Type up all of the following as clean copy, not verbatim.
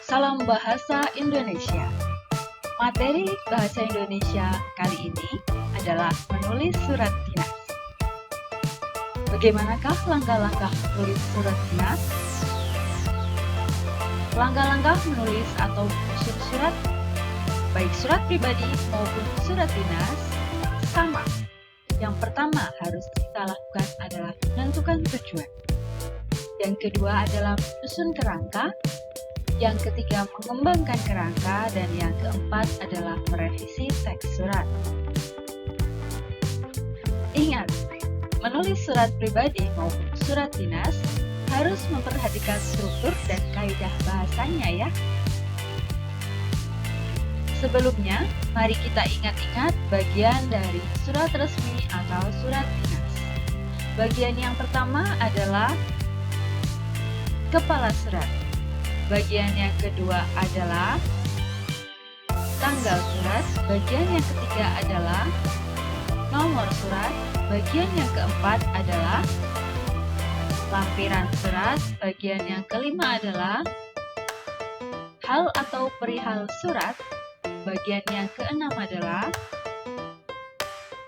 Salam Bahasa Indonesia. Materi Bahasa Indonesia kali ini adalah menulis surat dinas. Bagaimanakah langkah-langkah menulis surat dinas? Langkah-langkah menulis atau menyusun surat, baik surat pribadi maupun surat dinas, sama. Yang pertama harus kita lakukan adalah menentukan tujuan. Yang kedua adalah menyusun kerangka. Yang ketiga mengembangkan kerangka, dan yang keempat adalah merevisi teks surat. Ingat, menulis surat pribadi maupun surat dinas harus memperhatikan struktur dan kaidah bahasanya ya. Sebelumnya, mari kita ingat-ingat bagian dari surat resmi atau surat dinas. Bagian yang pertama adalah kepala surat. Bagian yang kedua adalah tanggal surat. Bagian yang ketiga adalah nomor surat. Bagian yang keempat adalah lampiran surat. Bagian yang kelima adalah hal atau perihal surat. Bagian yang keenam adalah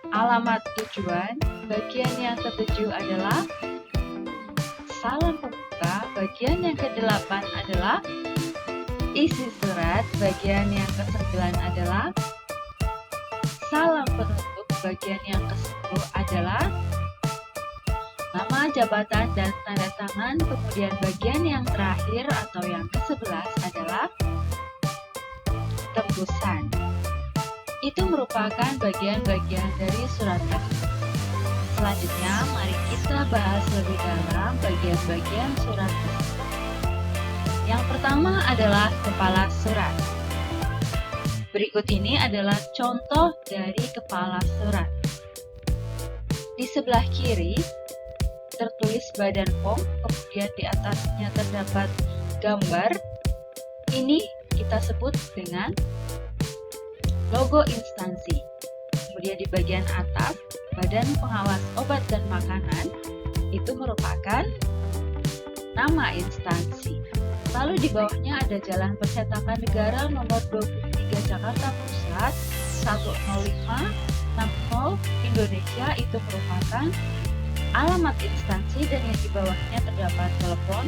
alamat tujuan. Bagian yang ketujuh adalah salam pembuka. Bagian yang ke-8 adalah isi surat. Bagian yang ke-9 adalah salam penutup. Bagian yang ke-10 adalah nama, jabatan, dan tanda tangan. Kemudian bagian yang terakhir atau yang ke-11 adalah tembusan. Itu merupakan bagian-bagian dari surat tersebut. Selanjutnya, mari kita bahas lebih dalam bagian-bagian surat tersebut. Yang pertama adalah kepala surat. Berikut ini adalah contoh dari kepala surat. Di sebelah kiri tertulis badan POM, kemudian di atasnya terdapat gambar. Ini kita sebut dengan logo instansi. Kemudian di bagian atas, Badan Pengawas Obat dan Makanan, itu merupakan nama instansi. Lalu di bawahnya ada Jalan Percetakan Negara nomor 23 Jakarta Pusat 10560 Indonesia, itu merupakan alamat instansi, dan yang di bawahnya terdapat telepon,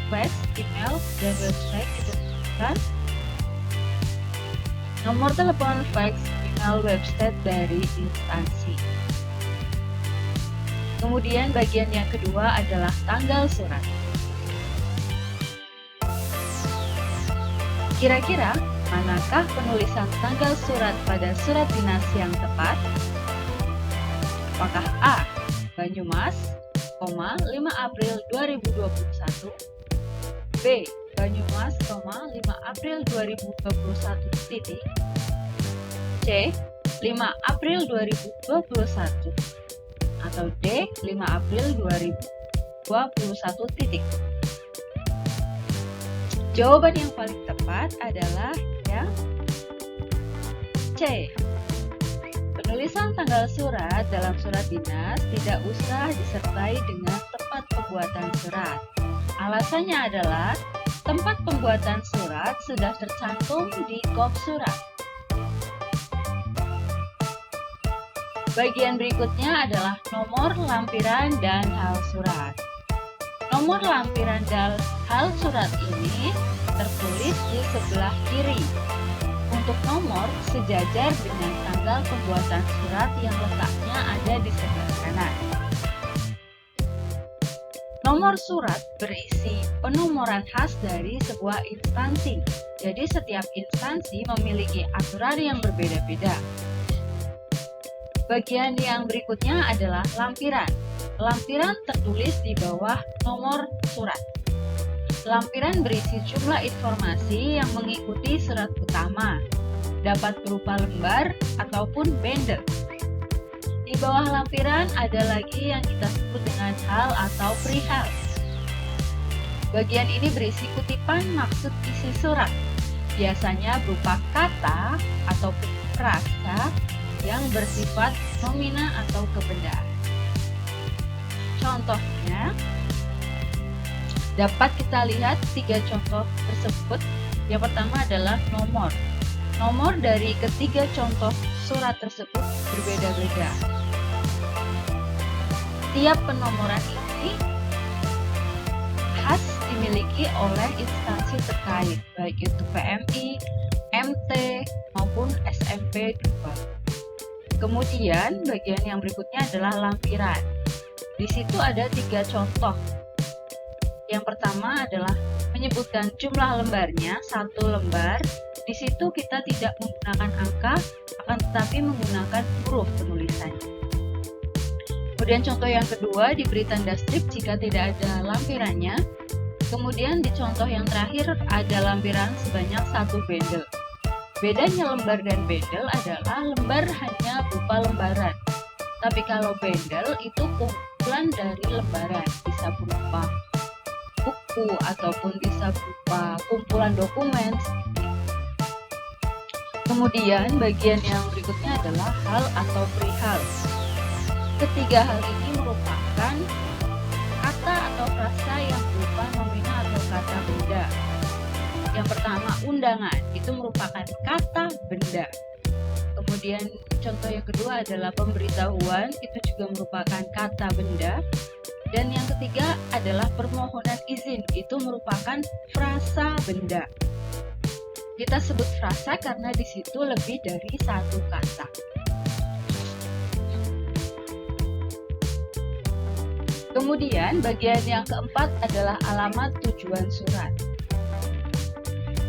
fax, email, dan website. Itu merupakan nomor telepon, fax, email, website dari instansi. Kemudian bagian yang kedua adalah tanggal surat. Kira-kira manakah penulisan tanggal surat pada surat dinas yang tepat? Apakah A. Banyumas, 5 April 2021, B. Banyumas, 5 April 2021 titik, C. 5 April 2021, atau D. 5 April 2021 titik. Jawaban yang paling tepat adalah yang C. Penulisan tanggal surat dalam surat dinas tidak usah disertai dengan tempat pembuatan surat. Alasannya adalah tempat pembuatan surat sudah tercantum di kop surat. Bagian berikutnya adalah nomor lampiran dan hal surat. Nomor lampiran dan hal surat ini tertulis di sebelah kiri. Untuk nomor sejajar dengan tanggal pembuatan surat yang letaknya ada di sebelah kanan. Nomor surat berisi penomoran khas dari sebuah instansi. Jadi setiap instansi memiliki aturan yang berbeda-beda. Bagian yang berikutnya adalah lampiran. Lampiran tertulis di bawah nomor surat. Lampiran berisi jumlah informasi yang mengikuti surat utama. Dapat berupa lembar ataupun bundle. Di bawah lampiran ada lagi yang kita sebut dengan hal atau perihal. Bagian ini berisi kutipan maksud isi surat. Biasanya berupa kata ataupun frasa yang bersifat nomina atau kebendaan. Contohnya, dapat kita lihat 3 contoh tersebut Yang pertama adalah nomor. Nomor dari ketiga contoh surat tersebut berbeda-beda. Tiap penomoran ini khas dimiliki oleh instansi terkait, baik itu PMI, MT, maupun SMP 2. Kemudian bagian yang berikutnya adalah lampiran. Di situ ada 3 contoh. Yang pertama adalah menyebutkan jumlah lembarnya, 1 lembar. Di situ kita tidak menggunakan angka, akan tetapi menggunakan huruf penulisannya. Kemudian contoh yang kedua diberi tanda strip jika tidak ada lampirannya. Kemudian di contoh yang terakhir ada lampiran sebanyak 1 bendel. Bedanya lembar dan bendel adalah lembar hanya berupa lembaran. Tapi kalau bendel itu kumpulan dari lembaran, bisa berupa buku ataupun bisa berupa kumpulan dokumen. Kemudian bagian yang berikutnya adalah hal atau perihal. Ketiga hal ini merupakan kata atau frasa yang berupa nomina atau kata benda. Yang pertama, undangan, itu merupakan kata benda. Kemudian contoh yang kedua adalah pemberitahuan, itu juga merupakan kata benda. Dan yang ketiga adalah permohonan izin, itu merupakan frasa benda. Kita sebut frasa karena di situ lebih dari 1 kata. Kemudian bagian yang keempat adalah alamat tujuan surat.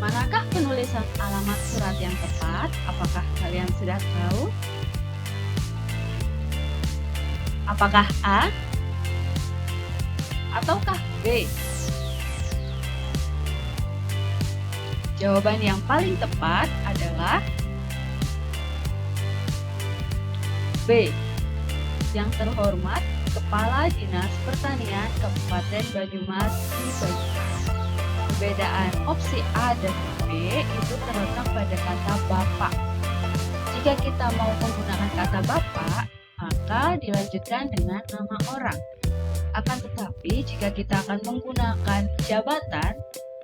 Manakah penulisan alamat surat yang tepat? Apakah kalian sudah tahu? Apakah A ataukah B? Jawaban yang paling tepat adalah B. Yang terhormat Kepala Dinas Pertanian Kabupaten Banyumas di Banyumas. Perbedaan opsi A dan B itu terletak pada kata Bapak. Jika kita mau menggunakan kata Bapak, maka dilanjutkan dengan nama orang. Akan tetapi jika kita akan menggunakan jabatan,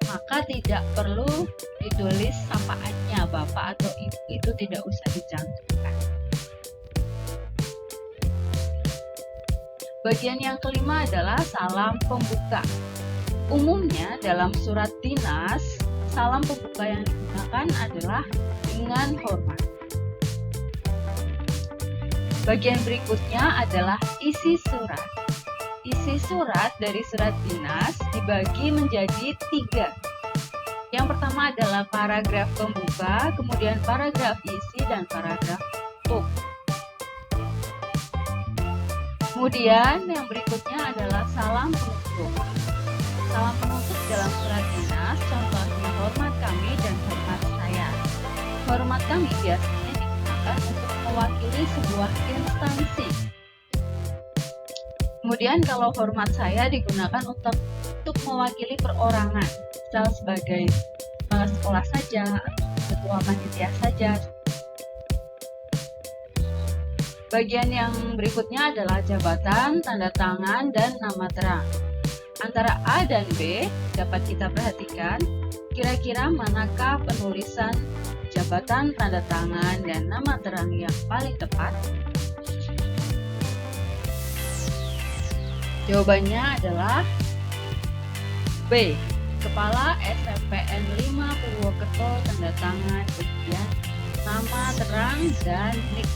maka tidak perlu ditulis sapaannya Bapak atau Ibu, itu tidak usah dicantumkan. Bagian yang kelima adalah salam pembuka. Umumnya dalam surat dinas, salam pembuka yang digunakan adalah dengan hormat. Bagian berikutnya adalah isi surat. Isi surat dari surat dinas dibagi menjadi 3. Yang pertama adalah paragraf pembuka, kemudian paragraf isi, dan paragraf tutup. Kemudian yang berikutnya adalah salam penutup. Salam penutup dalam surat dinas contohnya hormat kami dan hormat saya. Hormat kami biasanya digunakan untuk mewakili sebuah instansi. Kemudian kalau hormat saya digunakan untuk mewakili perorangan, misal sebagai kepala sekolah saja, ketua panitia saja. Bagian yang berikutnya adalah jabatan, tanda tangan, dan nama terang. Antara A dan B dapat kita perhatikan kira-kira manakah penulisan jabatan, tanda tangan, dan nama terang yang paling tepat. Jawabannya adalah B. Kepala SMPN 5 Purwokerto, tanda tangan, kemudian nama terang, dan nik.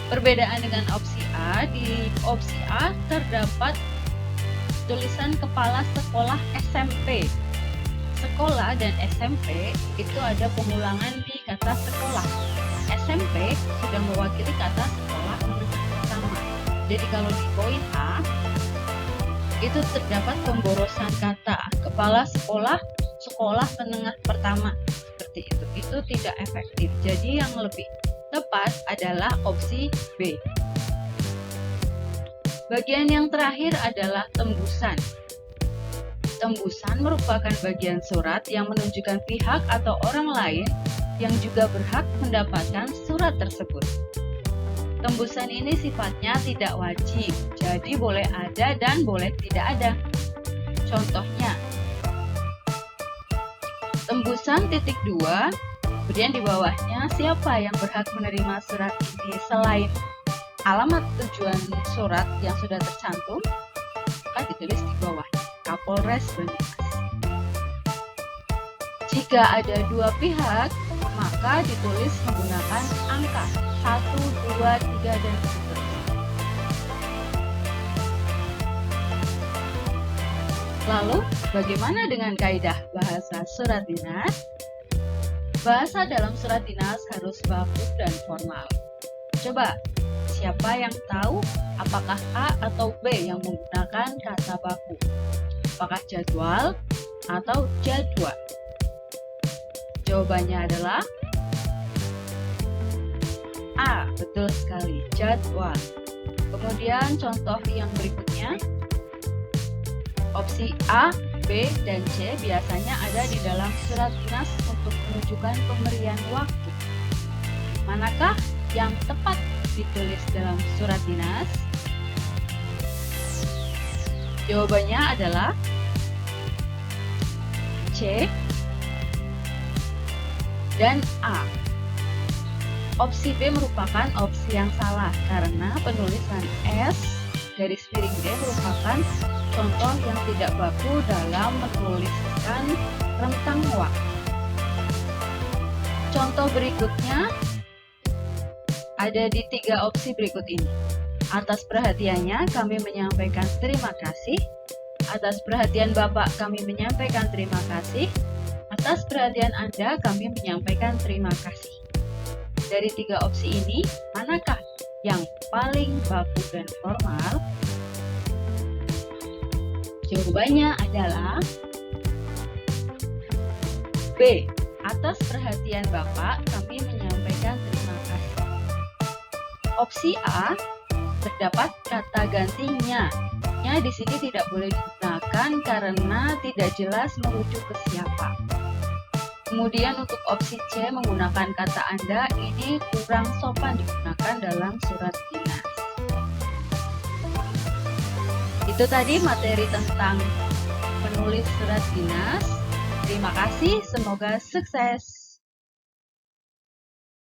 Perbedaan dengan opsi A, di opsi A terdapat tulisan kepala sekolah SMP. Sekolah dan SMP itu ada pengulangan di kata sekolah. SMP sudah mewakili kata sekolah urutan pertama. Jadi kalau di poin A, itu terdapat pemborosan kata kepala sekolah, sekolah menengah pertama. Seperti itu. Itu tidak efektif. Jadi yang lebih tepat adalah opsi B. Bagian yang terakhir adalah tembusan. Tembusan merupakan bagian surat yang menunjukkan pihak atau orang lain yang juga berhak mendapatkan surat tersebut. Tembusan ini sifatnya tidak wajib, jadi boleh ada dan boleh tidak ada. Contohnya, tembusan titik 2, kemudian di bawahnya siapa yang berhak menerima surat ini selain alamat tujuan surat yang sudah tercantum, maka ditulis di bawah Kapolres Banyumas. Jika ada dua pihak, maka ditulis menggunakan angka 1, 2, 3, dan seterusnya. Lalu, bagaimana dengan kaidah bahasa surat dinas? Bahasa dalam surat dinas harus baku dan formal. Coba, siapa yang tahu apakah A atau B yang menggunakan kata baku? Apakah jadwal atau jadwal? Jawabannya adalah A, betul sekali, jadwal. Kemudian contoh yang berikutnya, opsi A, B, dan C biasanya ada di dalam surat dinas untuk menunjukkan pemberian waktu. Manakah yang tepat ditulis dalam surat dinas? Jawabannya adalah C dan A. Opsi B merupakan opsi yang salah karena penulisan S garis miring D merupakan contoh yang tidak baku dalam menuliskan rentang waktu. Contoh berikutnya ada di 3 opsi berikut ini. Atas perhatiannya kami menyampaikan terima kasih. Atas perhatian Bapak kami menyampaikan terima kasih. Atas perhatian Anda kami menyampaikan terima kasih. Dari 3 opsi ini, manakah yang paling baku dan formal? Jawabannya adalah B. Atas perhatian Bapak kami menyampaikan terima kasih. Opsi A, terdapat kata gantinya. Di sini tidak boleh digunakan karena tidak jelas merujuk ke siapa. Kemudian untuk opsi C, menggunakan kata Anda, ini kurang sopan digunakan dalam surat dinas. Itu tadi materi tentang menulis surat dinas. Terima kasih, semoga sukses.